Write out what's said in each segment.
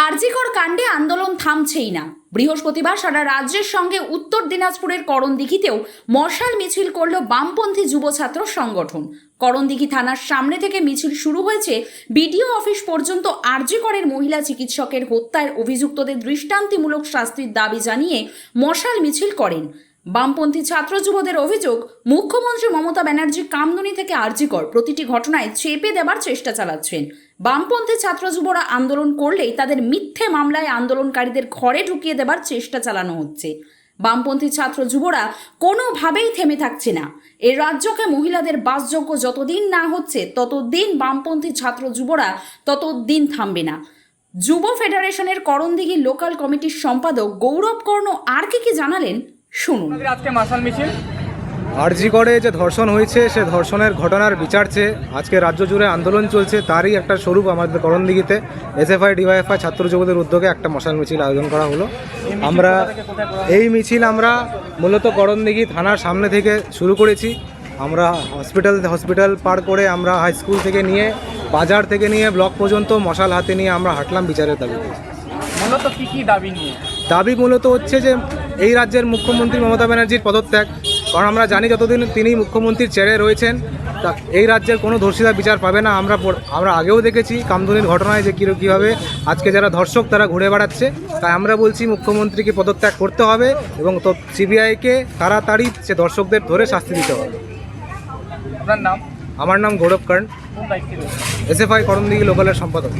আরজিকর কাণ্ডে আন্দোলন থামছেই না। বৃহস্পতিবার সারা রাজ্যের সঙ্গে উত্তর দিনাজপুরের করণদিঘিতেও মশাল মিছিল করল বামপন্থী যুব ছাত্র সংগঠন। করণদিঘি থানার সামনে থেকে মিছিল শুরু হয়েছে বিডিও অফিস পর্যন্ত। আরজিকরের মহিলা চিকিৎসকের হত্যার অভিযুক্তদের দৃষ্টান্তিমূলক শাস্তির দাবি জানিয়ে মশাল মিছিল করেন বামপন্থী ছাত্র যুবদের। অভিযোগ, মুখ্যমন্ত্রী মমতা ব্যানার্জি কামদুনি থেকে আরজিকর প্রতিটি ঘটনায় চেপে দেবার চেষ্টা চালাচ্ছেন। বামপন্থী ছাত্র যুবরা আন্দোলন করলেই তাদের মিথ্যে মামলায় আন্দোলনকারীদের ঘরে ঢুকিয়ে দেবার চেষ্টা চালানো হচ্ছে। বামপন্থী ছাত্র যুবরা কোনোভাবেই থেমে থাকছে না। এই রাজ্যকে মহিলাদের বাসযোগ্য যতদিন না হচ্ছে ততদিন বামপন্থী ছাত্র যুবরা ততদিন থামবে না। যুব ফেডারেশনের করণদিঘি লোকাল কমিটির সম্পাদক গৌরব কর্ণ আর কি জানালেন শুনুন। আজকে মশাল মিছিল আরজিকরে যে ধর্ষণ হয়েছে সে ধর্ষণের ঘটনার বিচার চেয়ে আজকে রাজ্য জুড়ে আন্দোলন চলছে। তারই একটা স্বরূপ আমাদের করণদিঘিতে এসএফআই ডিওয়াইএফআই ছাত্র যুবদের উদ্যোগে একটা মশাল মিছিল আয়োজন করা হলো। এই মিছিল আমরা মূলত করণদিঘি থানার সামনে থেকে শুরু করেছি। আমরা হসপিটাল পার করে আমরা হাই স্কুল থেকে নিয়ে বাজার থেকে নিয়ে ব্লক পর্যন্ত মশাল হাতে নিয়ে আমরা হাঁটলাম বিচারের দাবিতে। মূলত কি দাবি নিয়ে? দাবি মূলত হচ্ছে যে এই রাজ্যের মুখ্যমন্ত্রী মমতা ব্যানার্জির পদত্যাগ। কারণ আমরা জানি যতদিন তিনি মুখ্যমন্ত্রীর চেয়ারে রয়েছেন তা এই রাজ্যের কোনো ধর্ষিতা বিচার পাবে না। আমরা আগেও দেখেছি কামদুনির ঘটনায় যে কীভাবে আজকে যারা ধর্ষক তারা ঘুরে বেড়াচ্ছে। তাই আমরা বলছি মুখ্যমন্ত্রীকে পদত্যাগ করতে হবে এবং সিবিআইকে তাড়াতাড়ি সে ধর্ষকদের ধরে শাস্তি দিতে হবে। আপনার নাম? আমার নাম গৌরব কর্ণ, এসএফআই করণদিঘি লোকালের সম্পাদক।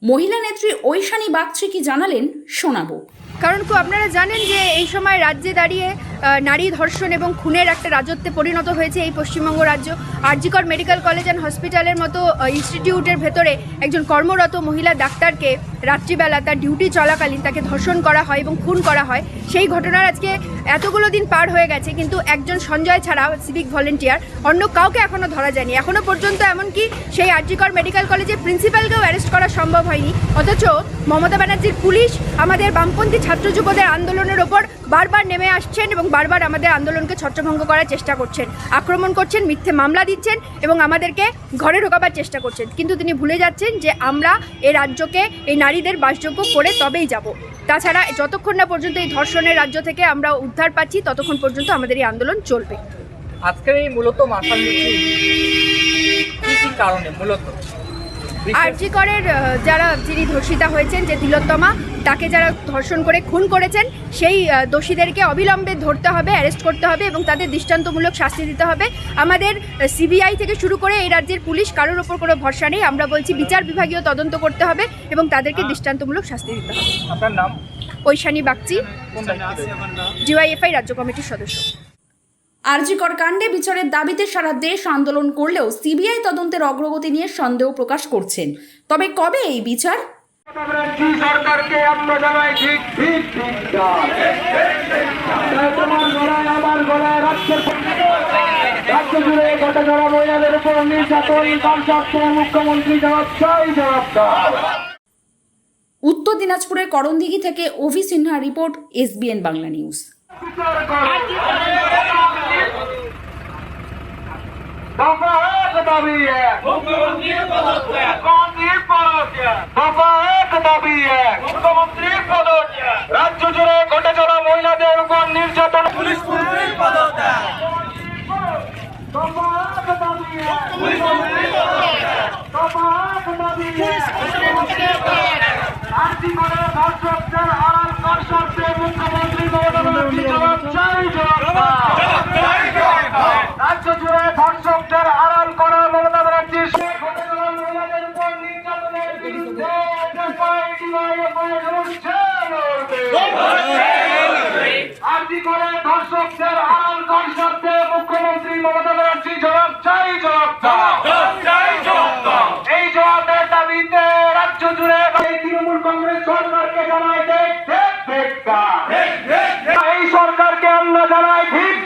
মহিলা নেত্রী ঐশানী বাগচি কি জানালেন শোনাবো। কারণ আপনারা জানেন যে এই সময় রাজ্যে দাঁড়িয়ে নারী ধর্ষণ এবং খুনের একটা রাজত্বে পরিণত হয়েছে এই পশ্চিমবঙ্গ রাজ্য। আরজিকর মেডিকেল কলেজ অ্যান্ড হসপিটালের মতো ইনস্টিটিউটের ভেতরে একজন কর্মরত মহিলা ডাক্তারকে রাত্রিবেলা তার ডিউটি চলাকালীন তাকে ধর্ষণ করা হয় এবং খুন করা হয়। সেই ঘটনার আজকে এতগুলো দিন পার হয়ে গেছে, কিন্তু একজন সঞ্জয় ছাড়া সিভিক ভলেন্টিয়ার অন্য কাউকে এখনও ধরা যায়নি। এখনও পর্যন্ত এমনকি সেই আরজিকর মেডিকেল কলেজের প্রিন্সিপালকেও অ্যারেস্ট করা সম্ভব হয়নি। অথচ মমতা ব্যানার্জির পুলিশ আমাদের বামপন্থী ছাত্র যুবদের আন্দোলনের ওপর বারবার নেমে আসছেন এবং বারবার আমাদের আন্দোলনকে ছত্রভঙ্গ করার চেষ্টা করছেন, আক্রমণ করছেন, মিথ্যে মামলা দিচ্ছেন এবং আমাদেরকে ঘরে ঢোকাবার চেষ্টা করছেন। কিন্তু তিনি ভুলে যাচ্ছেন যে আমরা এই রাজ্যকে এই নারীদের বাসযোগ্য করে তবেই যাব। তাছাড়া যতক্ষণ না পর্যন্ত এই ধর্ষণের রাজ্য থেকে আমরা উদ্ধার পাচ্ছি ততক্ষণ পর্যন্ত আমাদের এই আন্দোলন চলবে। আজকের এই মূলত মশাল মিছিল কি কারণে? মূলত আরজিকরের যিনি ধর্ষিতা হয়েছেন, যে তিলোত্তমা, তাকে যারা ধর্ষণ করে খুন করেছেন সেই দোষীদেরকে অবিলম্বে ধরতে হবে, অ্যারেস্ট করতে হবে এবং তাদের দৃষ্টান্তমূলক শাস্তি দিতে হবে। আমাদের সিবিআই থেকে শুরু করে এই রাজ্যের পুলিশ কারোর ওপর কোনো ভরসা নেই। আমরা বলছি বিচার বিভাগীয় তদন্ত করতে হবে এবং তাদেরকে দৃষ্টান্তমূলক শাস্তি দিতে হবে। আপনার নাম? ঐশানী বাগচি, ডিওয়াইএফআই রাজ্য কমিটির সদস্য। আরজিকর কাণ্ডে বিচারের দাবিতে সারা দেশ আন্দোলন করলেও সিবিআই তদন্তের অগ্রগতি নিয়ে সন্দেহ প্রকাশ করছেন। তবে কবে এই বিচার? সরকারকে আমরা জানাই ঠিক আমার গলায় রাজ্য জুড়ে গোটা যারা মহিলাদের উপর নির্যাতন মুখ্যমন্ত্রী জবাব চাই, জবাবদার। উত্তর দিনাজপুরের করণদিঘি থেকে Abhi Sinha report, SBN Bangla news. রাজ্য জুড়ে ঘটে চলা মহিলাদের উপর নির্যাতন, পুলিশ ধর্ষকদের আড়াল করতে মুখ্যমন্ত্রী জবাব চাই, রাজ্য জুড়ে ধর্ষকদের আড়াল করা মমতা ব্যানার্জির মহিলাদের উপর নির্যাতনের বিরুদ্ধে আরজিকরে ধর্ষকদের আড়াল করতে মুখ্যমন্ত্রী মমতা ব্যানার্জি জবাব চাই, এই জবাবের দাবিতে রাজ্য জুড়ে তৃণমূল কংগ্রেস সরকারকে জানাই এই সরকারকে আমরা জানাই ঠিক।